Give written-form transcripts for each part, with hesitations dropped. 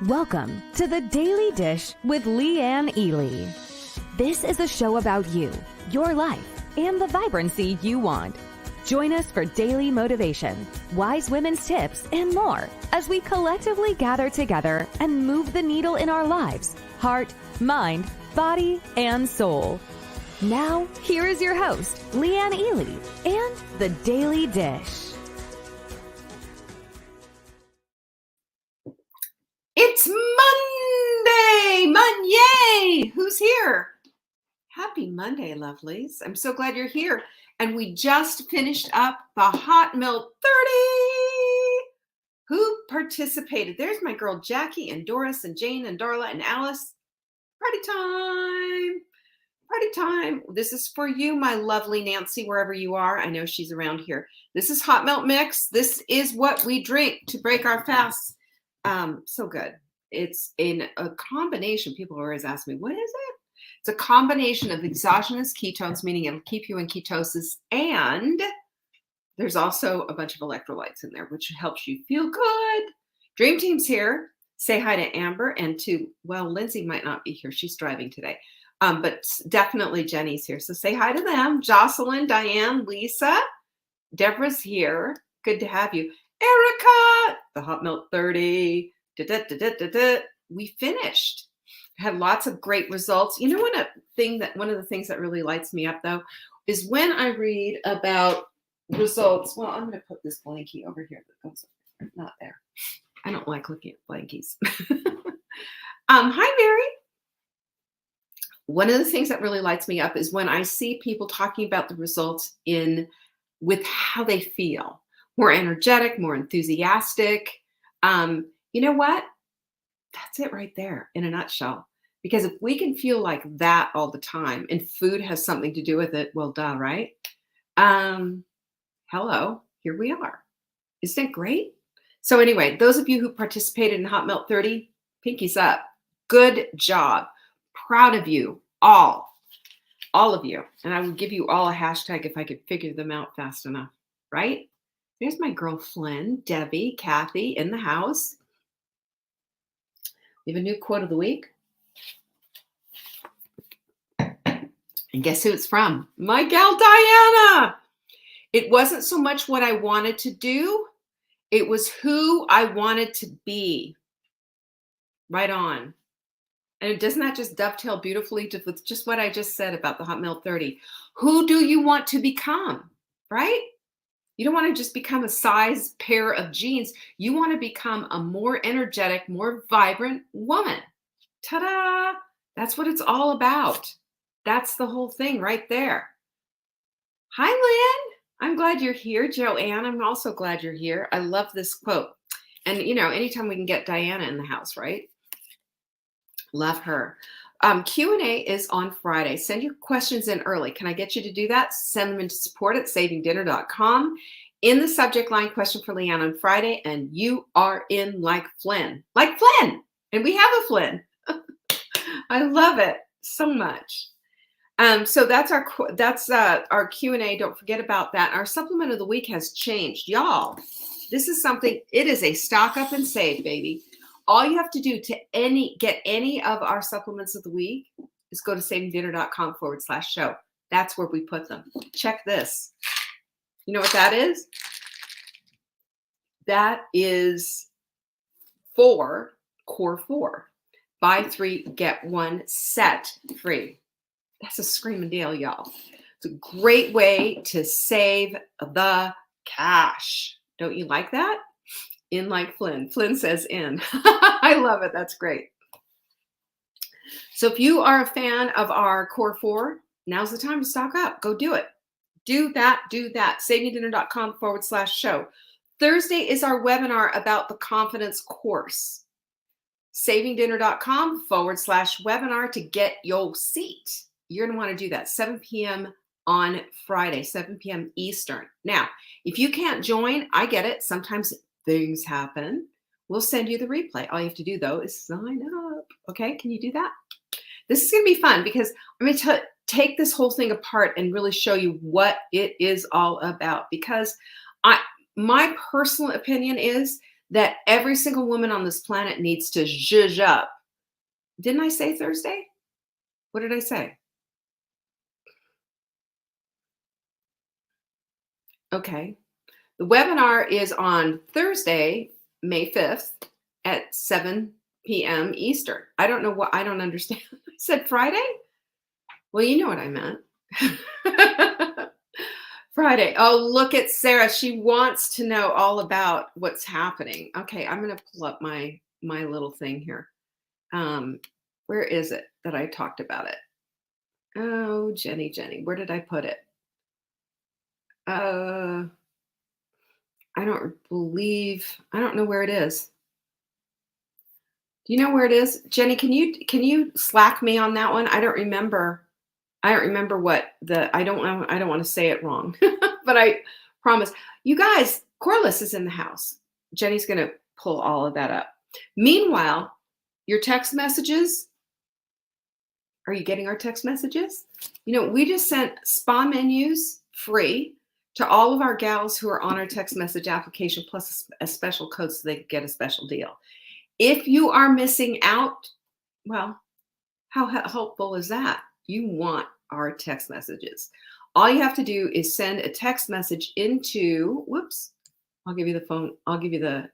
Welcome to the Daily Dish with Leanne Ely. This is a show about you, your life, and the vibrancy you want. Join us for daily motivation, wise women's tips, and more as we collectively gather together and move the needle in our lives, heart, mind, body, and soul. Now, here is your host, Leanne Ely, and the Daily Dish. It's Monday! Who's here? Happy Monday, lovelies. I'm so glad you're here. And we just finished up the Hot Milk 30. Who participated? There's my girl Jackie and Doris and Jane and Darla and Alice. Party time. Party time. This is for you, my lovely Nancy, wherever you are. I know she's around here. This is Hot Milk Mix. This is what we drink to break our fasts. So good. It's in a combination. People always ask me, what is it? It's a combination of exogenous ketones, meaning it'll keep you in ketosis. And there's also a bunch of electrolytes in there, which helps you feel good. Dream Team's here. Say hi to Amber and to, well, Lindsay might not be here. She's driving today. But definitely Jenny's here. So say hi to them. Jocelyn, Diane, Lisa, Deborah's here. Good to have you. Erica, the Hot Milk 30. We finished. Had lots of great results. You know, one of the things that really lights me up though is when I read about results. Well, I'm going to put this blankie over here that goes over there, not there. I don't like looking at blankies. Hi, Mary. One of the things that really lights me up is when I see people talking about the results with how they feel. More energetic, more enthusiastic. You know what? That's it right there in a nutshell. Because if we can feel like that all the time and food has something to do with it, well, duh, right? Hello, here we are. Isn't it great? So anyway, those of you who participated in Hot Milk 30, pinkies up. Good job. Proud of you, all of you. And I would give you all a hashtag if I could figure them out fast enough, right? There's my girl Flynn, Debbie, Kathy in the house. We have a new quote of the week. And guess who it's from? My gal Diana. It wasn't so much what I wanted to do. It was who I wanted to be. Right on. And doesn't that just dovetail beautifully with just what I just said about the Hot Milk 30? Who do you want to become, right? You don't want to just become a size pair of jeans. You want to become a more energetic, more vibrant woman. Ta-da! That's what it's all about. That's the whole thing right there. Hi, Lynn. I'm glad you're here. Joanne, I'm also glad you're here. I love this quote. And, you know, anytime we can get Diana in the house, right? Love her. Q&A is on Friday. Send your questions in early. Can I get you to do that? Send them into support@savingdinner.com. In the subject line, question for Leanne on Friday, and you are in like Flynn. Like Flynn! And we have a Flynn. I love it so much. So that's our Q&A. Don't forget about that. Our supplement of the week has changed. Y'all, this is something, it is a stock up and save, baby. All you have to do to get any of our supplements of the week is go to savingdinner.com/show. That's where we put them. Check this. You know what that is? That is Core 4. Buy 3, get 1 set free. That's a screaming deal, y'all. It's a great way to save the cash. Don't you like that? In like Flynn. Flynn says in. I love it. That's great. So if you are a fan of our Core 4, now's the time to stock up. Go do it. Do that. savingdinner.com/show. Thursday is our webinar about the confidence course. savingdinner.com/webinar to get your seat. You're going to want to do that 7 p.m. on Friday, 7 p.m. Eastern. Now, if you can't join, I get it. Sometimes things happen. We'll send you the replay. All you have to do, though, is sign up. Okay? Can you do that? This is going to be fun because I'm going to take this whole thing apart and really show you what it is all about. Because my personal opinion is that every single woman on this planet needs to zhuzh up. Didn't I say Thursday? What did I say? Okay. The webinar is on Thursday, May 5th at 7 p.m. Eastern. I don't know what, I don't understand. I said Friday? Well, you know what I meant. Friday. Oh, look at Sarah. She wants to know all about what's happening. Okay, I'm going to pull up my little thing here. Where is it that I talked about it? Oh, Jenny, where did I put it? I don't know where it is. Do you know where it is? Jenny, can you Slack me on that one? I don't remember what I don't want to say it wrong, but I promise. You guys, Corliss is in the house. Jenny's going to pull all of that up. Meanwhile, your text messages, are you getting our text messages? You know, we just sent spa menus free to all of our gals who are on our text message application, plus a special code so they can get a special deal. If you are missing out, well, how helpful is that? You want our text messages. All you have to do is send a text message into, whoops, I'll give you the phone. I'll give you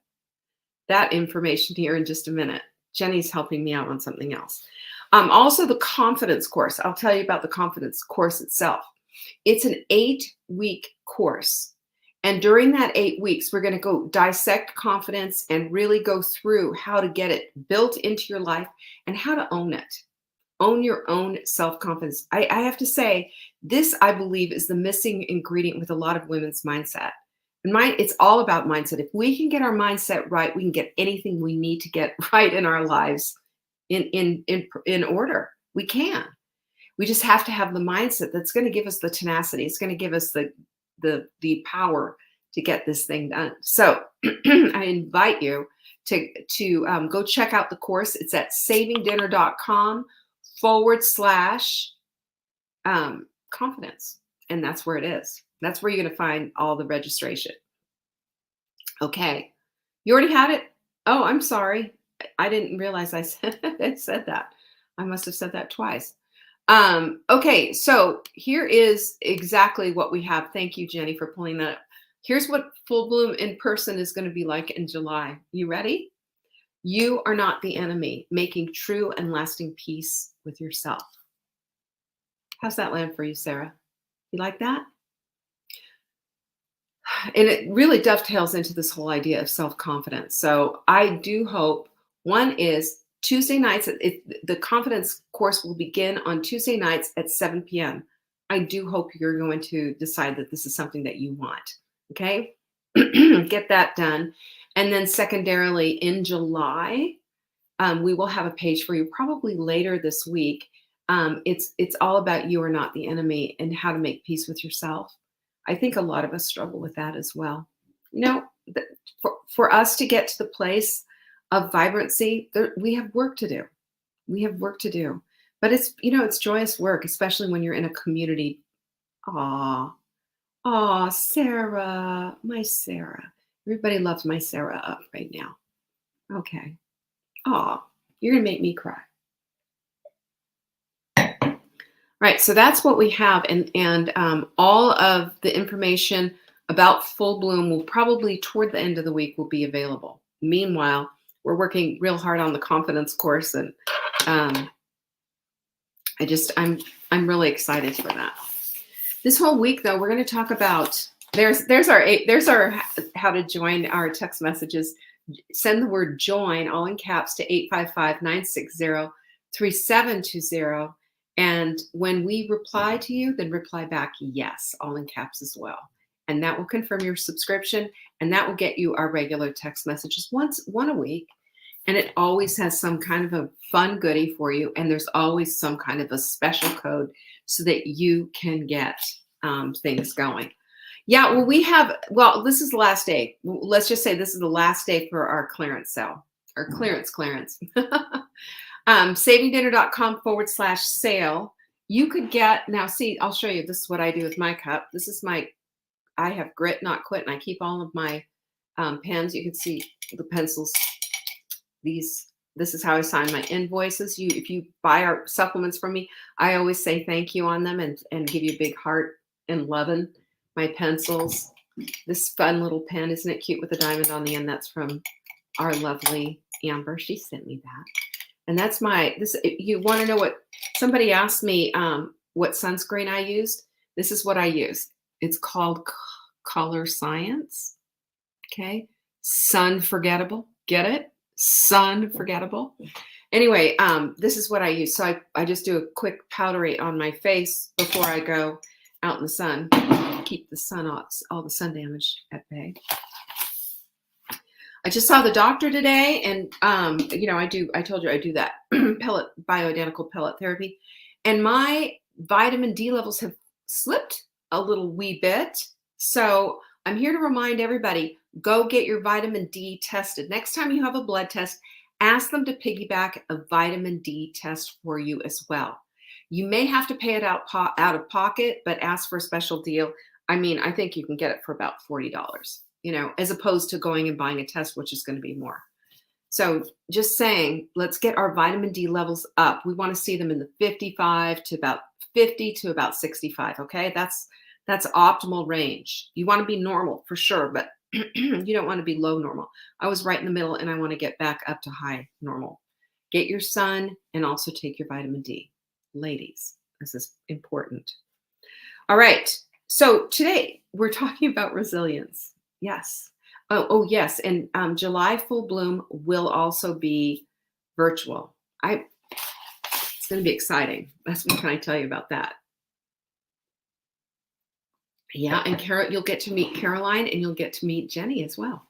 that information here in just a minute. Jenny's helping me out on something else. Also the confidence course. I'll tell you about the confidence course itself. It's an 8-week course. And during that 8 weeks, we're going to go dissect confidence and really go through how to get it built into your life and how to own it. Own your own self-confidence. I have to say, this, I believe, is the missing ingredient with a lot of women's mindset. And it's all about mindset. If we can get our mindset right, we can get anything we need to get right in our lives in order. We can. We just have to have the mindset that's going to give us the tenacity. It's going to give us the power to get this thing done. So I invite you to go check out the course. It's at savingdinner.com/confidence. And that's where it is. That's where you're going to find all the registration. Okay. You already had it? Oh, I'm sorry. I didn't realize I said that. I must have said that twice. Okay, so here is exactly what we have. Thank you, Jenny, for pulling that up. Here's what Full Bloom in person is going to be like in July. You ready? You are not the enemy, making true and lasting peace with yourself. How's that land for you, Sarah? You like that? And it really dovetails into this whole idea of self-confidence. So I do hope, one is Tuesday nights, the confidence course will begin on Tuesday nights at 7 p.m. I do hope you're going to decide that this is something that you want. Okay? Get that done. And then secondarily, in July, we will have a page for you probably later this week. It's all about you are not the enemy and how to make peace with yourself. I think a lot of us struggle with that as well. You know, for us to get to the place of vibrancy, we have work to do. We have work to do. But it's, you know, it's joyous work, especially when you're in a community. Aw, Sarah, my Sarah. Everybody loves my Sarah up right now. Okay. Aw, you're going to make me cry. Right, so that's what we have, and all of the information about Full Bloom will probably toward the end of the week will be available. Meanwhile, we're working real hard on the confidence course, and I'm really excited for that. This whole week, though, we're going to talk about there's our how to join our text messages. Send the word join all in caps to 855-960-3720. And when we reply to you, then reply back yes, all in caps as well. And that will confirm your subscription, and that will get you our regular text messages one a week. And it always has some kind of a fun goodie for you. And there's always some kind of a special code so that you can get things going. Yeah, well, this is the last day. Let's just say this is the last day for our clearance sale, our clearance. Savingdinner.com/sale. You could get, now see, I'll show you, this is what I do with my cup. This is I have grit, not quit, and I keep all of my pens. You can see the pencils. This is how I sign my invoices. If you buy our supplements from me, I always say thank you on them and give you a big heart and loving. My pencils. This fun little pen, isn't it cute with a diamond on the end? That's from our lovely Amber. She sent me that. And that's you want to know what, somebody asked me what sunscreen I used. This is what I use. It's called Color Science. Okay. Sun Forgettable. Get it? Sun Forgettable. Anyway, this is what I use. So I just do a quick powdery on my face before I go out in the sun. Keep the sun off, all the sun damage at bay. I just saw the doctor today, and I told you I do that bioidentical pellet therapy, and my vitamin D levels have slipped a little wee bit. So I'm here to remind everybody, go get your vitamin D tested. Next time you have a blood test, ask them to piggyback a vitamin D test for you as well. You may have to pay it out of pocket, but ask for a special deal. I mean, I think you can get it for about $40, as opposed to going and buying a test, which is going to be more. So just saying, let's get our vitamin D levels up. We want to see them in the 55 to about 50 to about 65. Okay. That's optimal range. You want to be normal for sure, but you don't want to be low normal. I was right in the middle, and I want to get back up to high normal. Get your sun and also take your vitamin D. Ladies, this is important. All right. So today we're talking about resilience. Yes. Oh yes. And July Full Bloom will also be virtual. It's going to be exciting. That's what can I tell you about that? Yeah. And you'll get to meet Caroline, and you'll get to meet Jenny as well.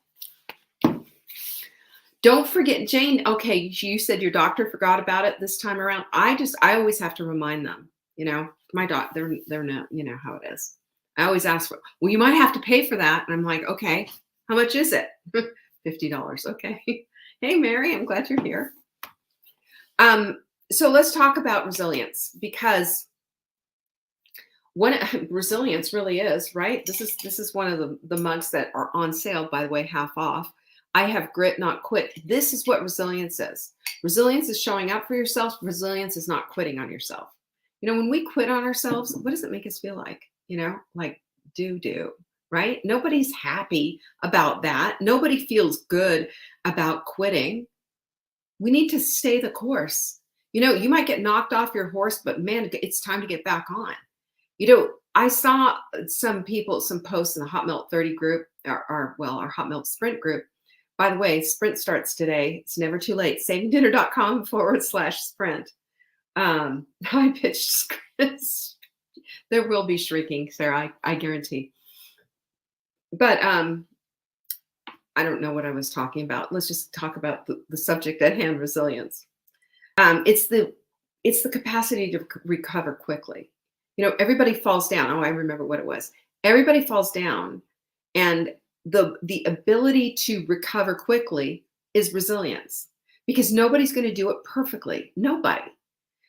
Don't forget, Jane. Okay, you said your doctor forgot about it this time around. I always have to remind them. My doctor, they're not. You know how it is. I always ask for. Well, you might have to pay for that, and I'm like, okay, how much is it? $50. Okay. Hey, Mary, I'm glad you're here. So let's talk about resilience, because resilience really is, right? This is one of the mugs that are on sale, by the way, half off. I have grit, not quit. This is what resilience is. Resilience is showing up for yourself. Resilience is not quitting on yourself. When we quit on ourselves, what does it make us feel like? Like doo-doo, right? Nobody's happy about that. Nobody feels good about quitting. We need to stay the course. You might get knocked off your horse, but man, it's time to get back on. I saw some posts in the Hot Melt 30 group, our Hot Melt Sprint group. By the way, Sprint starts today. It's never too late. savingdinner.com/sprint. I pitched there will be shrieking, Sarah, I guarantee. But I don't know what I was talking about. Let's just talk about the subject at hand, resilience. It's the capacity to recover quickly. Everybody falls down. Oh, I remember what it was. Everybody falls down, and the ability to recover quickly is resilience, because nobody's going to do it perfectly. Nobody.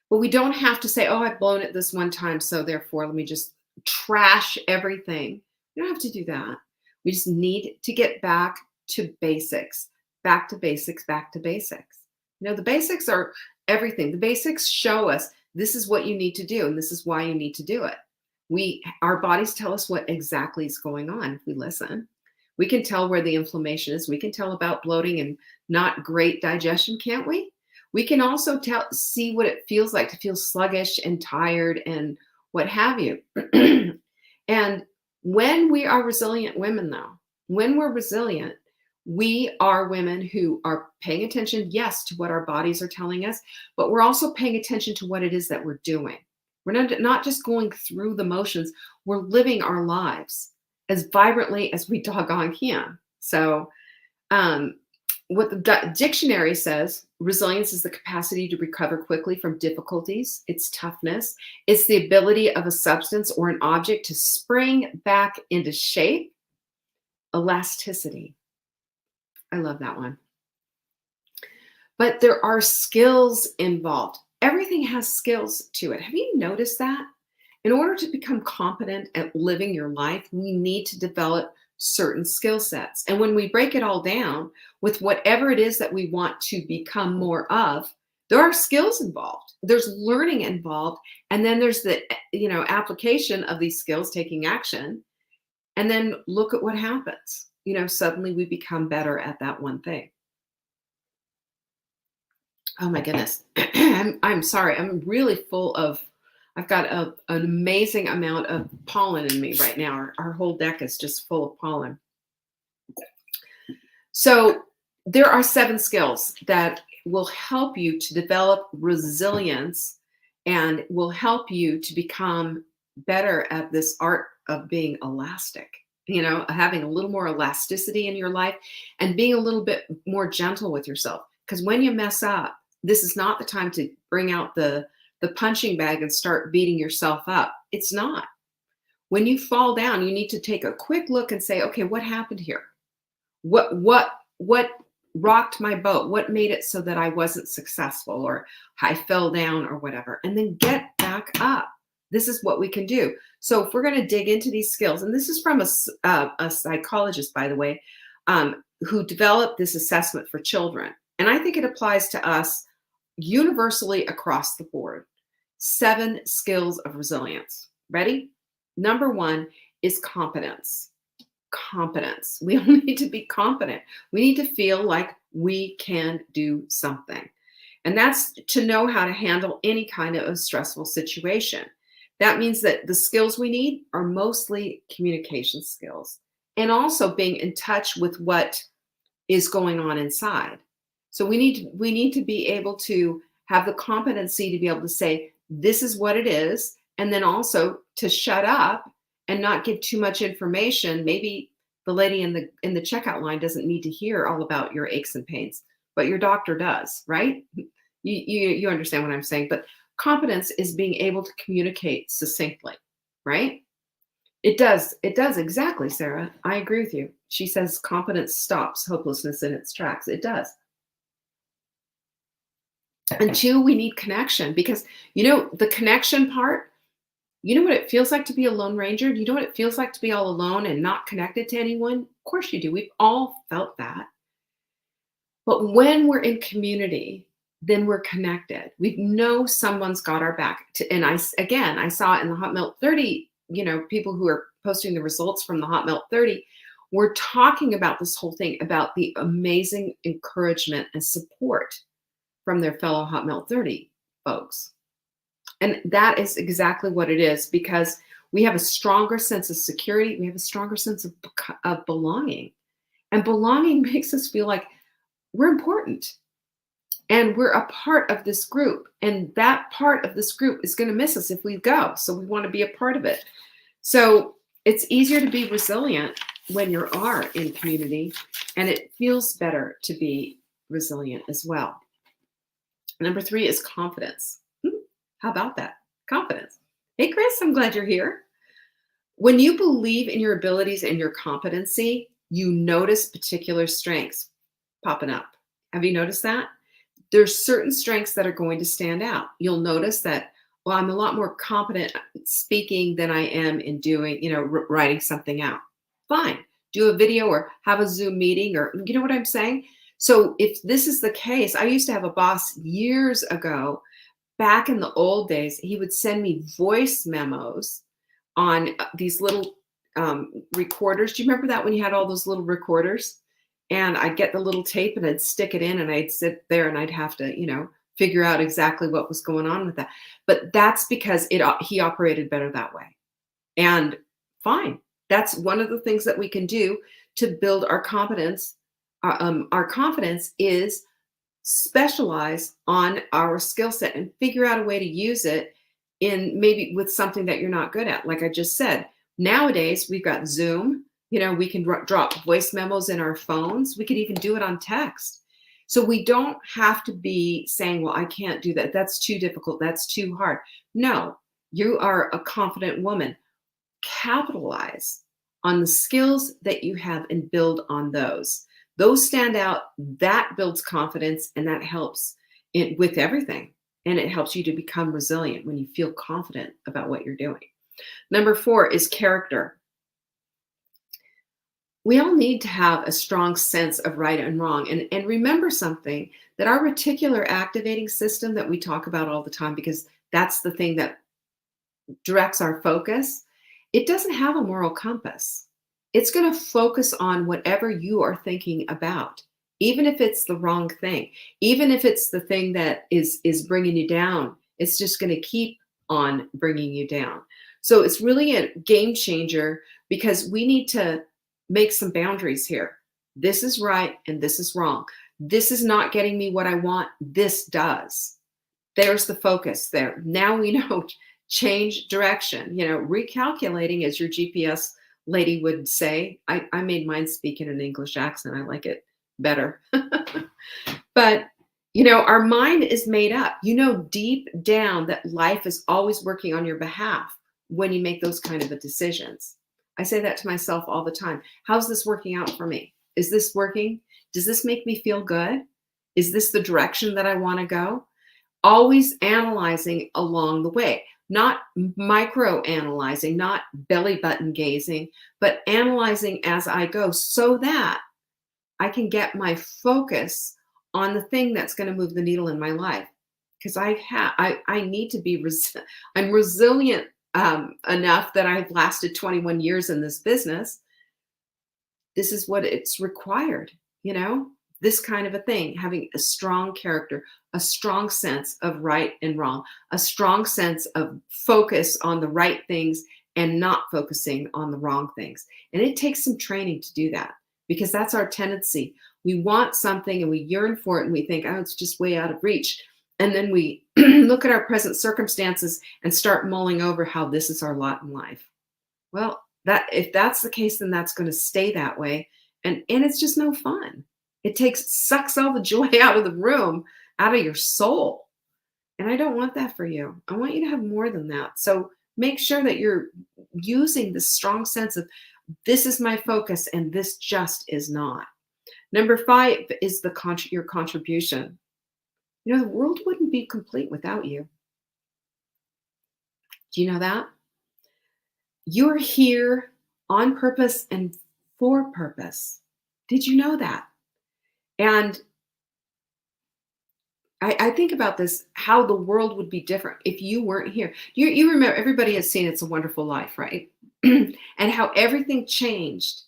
But we don't have to say, oh, I've blown it this one time, so therefore let me just trash everything. We don't have to do that. We just need to get back to basics, back to basics, back to basics. The basics are everything. The basics show us this is what you need to do, and this is why you need to do it. Our bodies tell us what exactly is going on if we listen. We can tell where the inflammation is. We can tell about bloating and not great digestion, can't we? We can also see what it feels like to feel sluggish and tired and what have you. And when we are resilient women, though, when we're resilient, we are women who are paying attention, yes, to what our bodies are telling us, but we're also paying attention to what it is that we're doing. We're not just going through the motions. We're living our lives as vibrantly as we doggone can. So what the dictionary says, resilience is the capacity to recover quickly from difficulties. It's toughness. It's the ability of a substance or an object to spring back into shape. Elasticity. I love that one. But there are skills involved. Everything has skills to it. Have you noticed that? In order to become competent at living your life, we need to develop certain skill sets. And when we break it all down with whatever it is that we want to become more of, there are skills involved. There's learning involved. And then there's the, application of these skills, taking action. And then look at what happens. Suddenly we become better at that one thing. Oh my goodness. I'm sorry. I'm really full of, I've got an amazing amount of pollen in me right now. Our whole deck is just full of pollen. So there are 7 skills that will help you to develop resilience and will help you to become better at this art of being elastic, having a little more elasticity in your life and being a little bit more gentle with yourself. Because when you mess up, this is not the time to bring out the punching bag and start beating yourself up. It's not. When you fall down, you need to take a quick look and say, okay, what happened here? What rocked my boat? What made it so that I wasn't successful or I fell down or whatever? And then get back up. This is what we can do. So if we're going to dig into these skills, and this is from a psychologist, by the way, who developed this assessment for children. And I think it applies to us universally across the board. 7 skills of resilience. Ready? Number 1 is competence. Competence. We all need to be confident. We need to feel like we can do something. And that's to know how to handle any kind of a stressful situation. That means that the skills we need are mostly communication skills and also being in touch with what is going on inside. So we need to be able to have the competency to be able to say, this is what it is. And then also to shut up and not give too much information. Maybe the lady in the checkout line doesn't need to hear all about your aches and pains, but your doctor does, right? You understand what I'm saying. But competence is being able to communicate succinctly, right? It does exactly, Sarah. I agree with you. She says competence stops hopelessness in its tracks. It does. And 2, we need connection because, the connection part, you know what it feels like to be a lone ranger? Do you know what it feels like to be all alone and not connected to anyone? Of course you do. We've all felt that. But when we're in community, then we're connected. We know someone's got our back. And I saw it in the Hot Melt 30, people who are posting the results from the Hot Melt 30, we're talking about this whole thing, about the amazing encouragement and support from their fellow Hot Melt 30 folks. And that is exactly what it is, because we have a stronger sense of security. We have a stronger sense of belonging. And belonging makes us feel like we're important and we're a part of this group. And that part of this group is going to miss us if we go. So we want to be a part of it. So it's easier to be resilient when you are in community, and it feels better to be resilient as well. Number 3 is confidence. How about that? Confidence. Hey, Chris, I'm glad you're here. When you believe in your abilities and your competency, you notice particular strengths popping up. Have you noticed that? There's certain strengths that are going to stand out. You'll notice that, well, I'm a lot more competent speaking than I am in doing, writing something out. Fine. Do a video or have a Zoom meeting, or you know what I'm saying? So if this is the case, I used to have a boss years ago. Back in the old days, he would send me voice memos on these little recorders. Do you remember that when you had all those little recorders? And I'd get the little tape and I'd stick it in and I'd sit there and I'd have to, figure out exactly what was going on with that. But that's because he operated better that way. And fine. That's one of the things that we can do to build our competence. Our confidence is specialize on our skill set and figure out a way to use it in maybe with something that you're not good at. Like I just said, nowadays we've got Zoom, we can drop voice memos in our phones. We could even do it on text. So we don't have to be saying, well, I can't do that. That's too difficult. That's too hard. No, you are a confident woman. Capitalize on the skills that you have and build on those. Those stand out. That builds confidence, and that helps with everything. And it helps you to become resilient when you feel confident about what you're doing. Number 4 is character. we all need to have a strong sense of right and wrong. And remember something, that our reticular activating system that we talk about all the time, because that's the thing that directs our focus, it doesn't have a moral compass. It's going to focus on whatever you are thinking about, even if it's the wrong thing, even if it's the thing that is bringing you down. It's just going to keep on bringing you down. So it's really a game changer, because we need to make some boundaries here. This is right and this is wrong. This is not getting me what I want. This does. There's the focus there. Now we know, change direction, recalculating, as your GPS lady would say. I made mine speak in an English accent. I like it better. But, our mind is made up. Deep down that life is always working on your behalf when you make those kind of decisions. I say that to myself all the time. How's this working out for me? Is this working? Does this make me feel good? Is this the direction that I want to go? Always analyzing along the way, not micro analyzing, not belly button gazing, but analyzing as I go, so that I can get my focus on the thing that's going to move the needle in my life. Because I need to be, I'm resilient enough that I've lasted 21 years in this business. This is what it's required, this kind of a thing, having a strong character, a strong sense of right and wrong, a strong sense of focus on the right things and not focusing on the wrong things. And it takes some training to do that, because that's our tendency. We want something and we yearn for it and we think, oh, it's just way out of reach. And then we look at our present circumstances and start mulling over how this is our lot in life. Well, if that's the case, then that's going to stay that way. And it's just no fun. It sucks all the joy out of the room, out of your soul. And I don't want that for you. I want you to have more than that. So make sure that you're using this strong sense of, this is my focus and this just is not. Number 5 is your contribution. The world wouldn't be complete without you. Do you know that? You're here on purpose and for purpose. Did you know that? And I think about this, how the world would be different if you weren't here. You remember, everybody has seen It's a Wonderful Life, right? And how everything changed.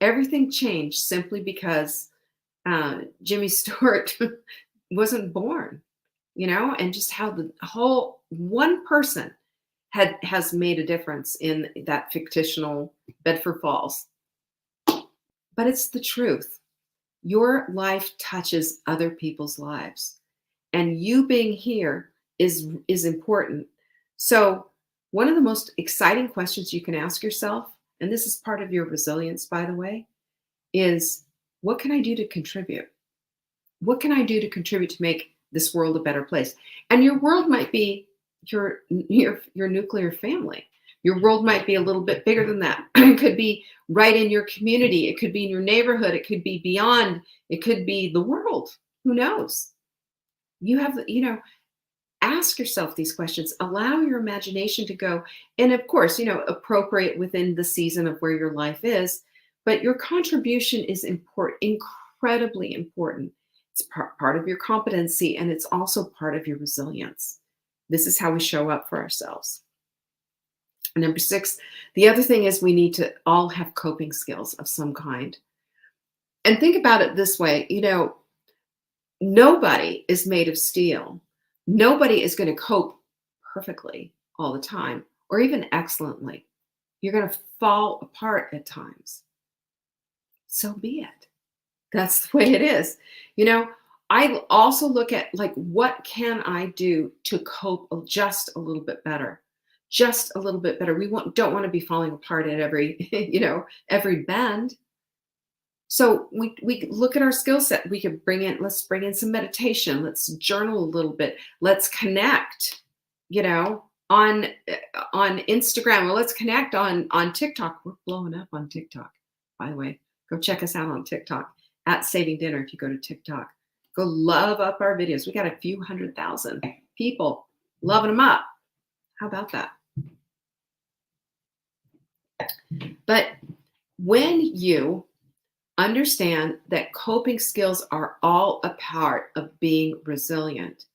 Everything changed simply because Jimmy Stewart wasn't born, and just how the whole one person has made a difference in that fictional Bedford Falls. But it's the truth. Your life touches other people's lives, and you being here is important. So one of the most exciting questions you can ask yourself, and this is part of your resilience, by the way, is, what can I do to contribute? What can I do to contribute to make this world a better place? And your world might be your nuclear family. Your world might be a little bit bigger than that. It could be right in your community. It could be in your neighborhood. It could be beyond. It could be the world. Who knows? You have, ask yourself these questions. Allow your imagination to go. And of course, appropriate within the season of where your life is. But your contribution is important, incredibly important. It's part of your competency, and it's also part of your resilience. This is how we show up for ourselves. Number 6, the other thing is, we need to all have coping skills of some kind. And think about it this way, nobody is made of steel. Nobody is going to cope perfectly all the time, or even excellently. You're going to fall apart at times. So be it. That's the way it is. I also look at, what can I do to cope just a little bit better? Just a little bit better. We don't want to be falling apart at every, every bend. So we look at our skill set. We could let's bring in some meditation. Let's journal a little bit. Let's connect, on Instagram, or let's connect on TikTok. We're blowing up on TikTok, by the way. Go check us out on TikTok at Saving Dinner. If you go to TikTok, go love up our videos. We got a few 100,000 people loving them up. How about that? But When you understand that coping skills are all a part of being resilient,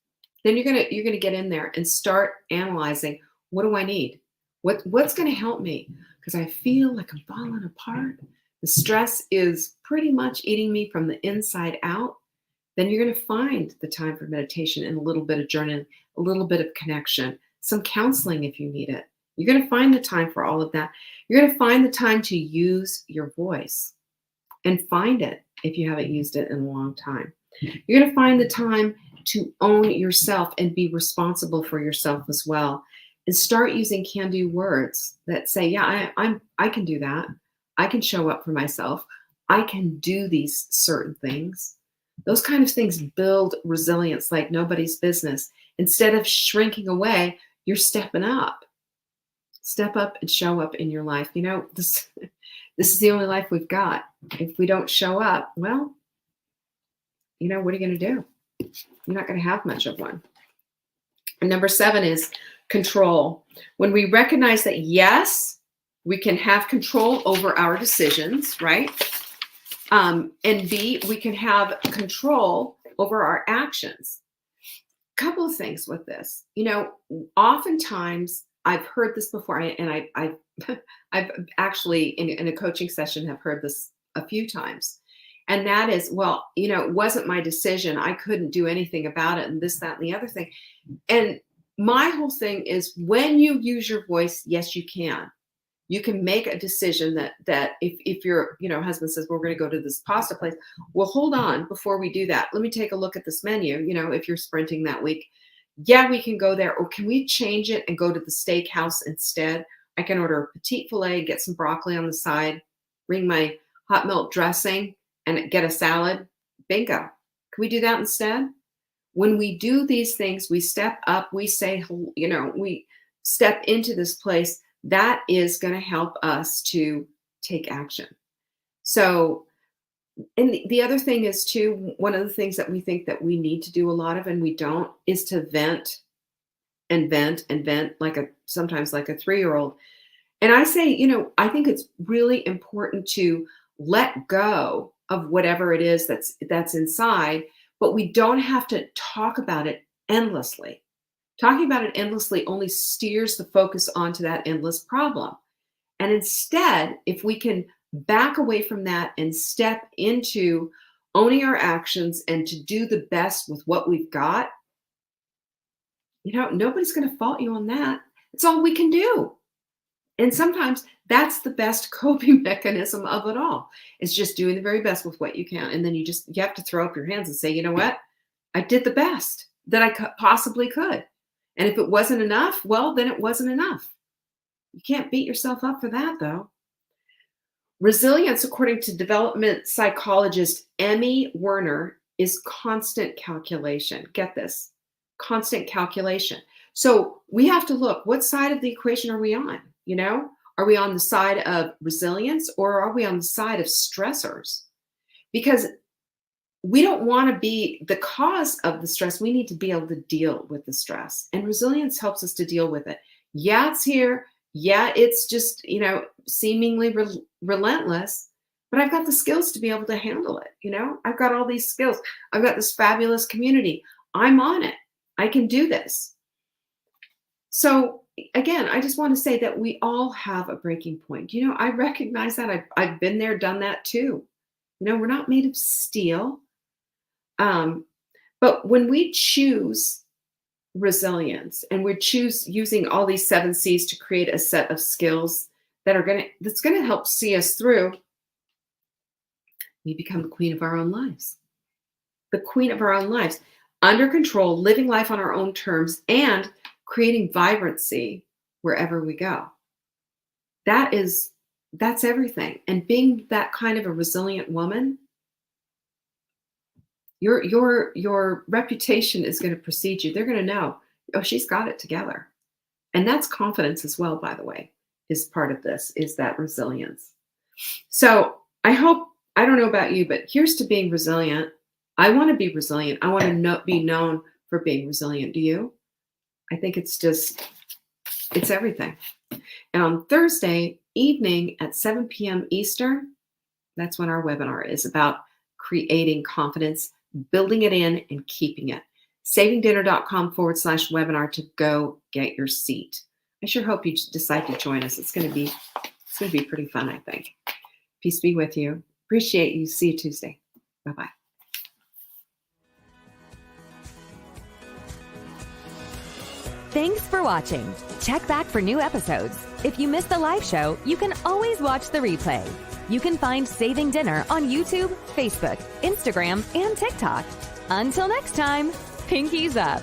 then you're gonna get in there and start analyzing, what do I need? What's gonna help me? Because I feel like I'm falling apart. The stress is pretty much eating me from the inside out. Then you're gonna find the time for meditation and a little bit of journaling, a little bit of connection, some counseling if you need it. You're gonna find the time for all of that. You're gonna find the time to use your voice and find it if you haven't used it in a long time. You're going to find the time to own yourself and be responsible for yourself as well. And start using can-do words that say, yeah, I can do that. I can show up for myself. I can do these certain things. Those kind of things build resilience like nobody's business. Instead of shrinking away, you're stepping up. Step up and show up in your life. This is the only life we've got. If we don't show up, well, what are you going to do? You're not going to have much of one. And number 7 is control. When we recognize that, yes, we can have control over our decisions, right? And B, we can have control over our actions. Couple of things with this. Oftentimes I've heard this before, and I've actually in a coaching session have heard this a few times. And that is, well, it wasn't my decision. I couldn't do anything about it, and this, that, and the other thing. And my whole thing is, when you use your voice, yes, you can. You can make a decision that if your husband says, we're going to go to this pasta place, well, hold on, before we do that, let me take a look at this menu. If you're sprinting that week, yeah, we can go there. Or can we change it and go to the steakhouse instead? I can order a petite filet, get some broccoli on the side, bring my hot milk dressing, and get a salad. Bingo. Can we do that instead? When we do these things, we step up, we say, we step into this place. That is going to help us to take action. So, and the other thing is too, one of the things that we think that we need to do a lot of, and we don't, is to vent and vent and vent, sometimes like a 3-year-old. And I say, I think it's really important to let go of whatever it is that's inside, but we don't have to talk about it endlessly. Talking about it endlessly only steers the focus onto that endless problem. And instead, if we can back away from that and step into owning our actions and to do the best with what we've got, nobody's going to fault you on that. It's all we can do. And sometimes that's the best coping mechanism of it all. It's just doing the very best with what you can. And then you have to throw up your hands and say, you know what? I did the best that I possibly could. And if it wasn't enough, well, then it wasn't enough. You can't beat yourself up for that, though. Resilience, according to development psychologist Emmy Werner, is constant calculation. Get this, constant calculation. So we have to look, what side of the equation are we on? Are we on the side of resilience, or are we on the side of stressors? Because we don't want to be the cause of the stress. We need to be able to deal with the stress. And resilience helps us to deal with it. Yeah, it's here. Yeah, it's just, seemingly relentless. But I've got the skills to be able to handle it. I've got all these skills. I've got this fabulous community. I'm on it. I can do this. So again, I just want to say that we all have a breaking point. I recognize that. I've been there, done that too. We're not made of steel. But when we choose resilience and we choose using all these 7 C's to create a set of skills that's going to help see us through, we become the queen of our own lives. The queen of our own lives, under control, living life on our own terms, and creating vibrancy wherever we go. That's everything. And being that kind of a resilient woman, your reputation is going to precede you. They're going to know, oh, she's got it together. And that's confidence as well, by the way, is part of this, is that resilience. So I don't know about you, but here's to being resilient. I want to be resilient. I want to be known for being resilient. Do you? I think it's everything. And on Thursday, evening at 7 p.m. Eastern, that's when our webinar is about creating confidence, building it in, and keeping it. savingdinner.com/webinar to go get your seat. I sure hope you decide to join us. It's going to be pretty fun, I think. Peace be with you. Appreciate you. See you Tuesday. Bye-bye. Thanks for watching. Check back for new episodes. If you missed the live show, you can always watch the replay. You can find Saving Dinner on YouTube, Facebook, Instagram, and TikTok. Until next time, pinkies up.